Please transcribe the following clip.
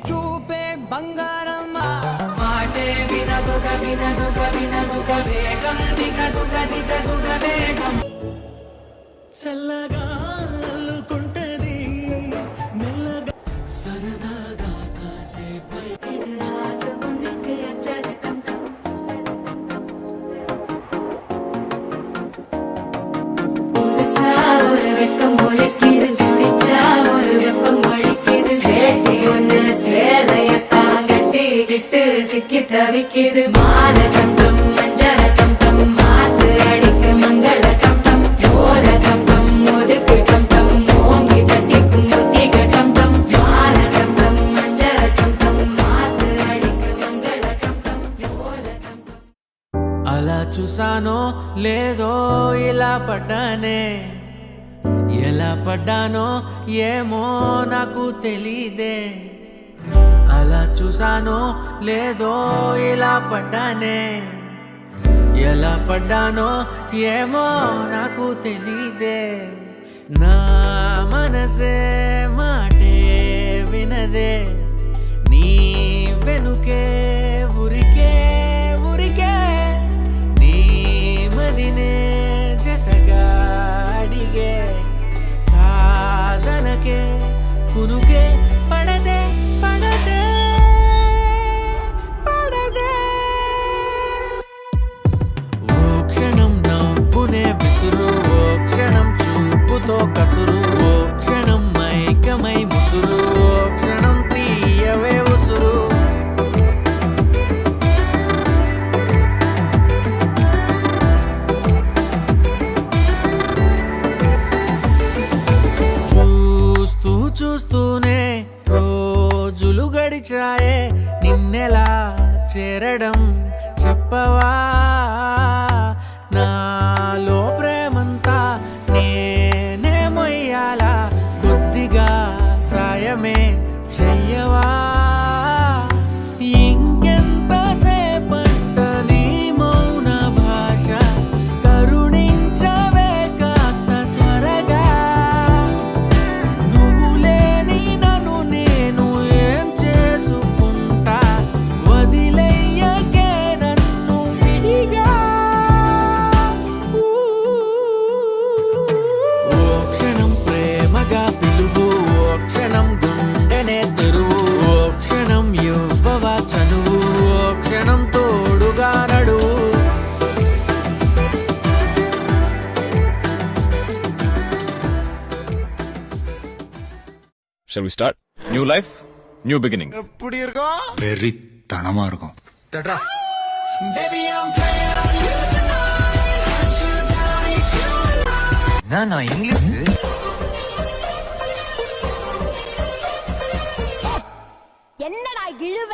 చూపే బంగారమ్మా మాటే వినదుగ వినదుగ వినదుగ వేగం దిగదుగ దిగదుగ వేగం చల్లగా అల్లుకుంటది మెల్లగా సరదాగా కాసేపై சிக்கி தவிக்கிது மால டம்டம் மஞ்சள டம்டம் மாத்து அடிக்க மங்கள டம்டம் ஓல டம்டம் ஒதுக்கு டம்டம் ஓங்கி தட்டிக்கும் புத்திக டம்டம் மால டம்டம் மஞ்சள டம்டம் மாத்து அடிக்க மங்கள டம்டம் ஓல டம்டம் అలా చూసానో లేదో ఇలా పడ్డానే ఎలా పడ్డానో ఏమో నాకు తెలీదే అలా చూసానో లేదో ఇలా పడ్డానే ఎలా పడ్డానో ఏమో నాకు తెలీదే నా మనసే మాటే వినదే నీ వెనుకే ఉరికే ఉరికే నీ మదినే జతగా అడిగే కాదనకే కునుకే పడదే పడదే పడదే ఓ క్షణం నవ్వునే విసురు ఓ క్షణం చూపుతో కసురు ఓ క్షణం మైకమై ముసురు ఓ క్షణం తీయవే ఉసురు చూస్తూ చూస్తూనే రోజులు గడిచాయే నిన్నెలా చేరడం చెప్పవా నాలో ప్రేమంతా నేనే మొయ్యాలా కొద్దిగా సాయమే చెయ్యవా ఇంకెంతసేపంట నీ మౌన భాష కరుణించవే కాస్త త్వరగా నువ్వు లేని నన్ను నేను ఏం చేసుకుంటా వదిలేయకే నన్ను విడిగా ఓ క్షణం ప్రేమగా పిలువు ఓ క్షణం గుండెనే తెరువు ఓ క్షణం ఇవ్వవా చనువు ఓ క్షణం తోడుగా నడువు Shall we start? New life, new beginnings. వెర్రి తనమా இருக்கும் நான் இங்கிலீஷ் என்னடா இழுவ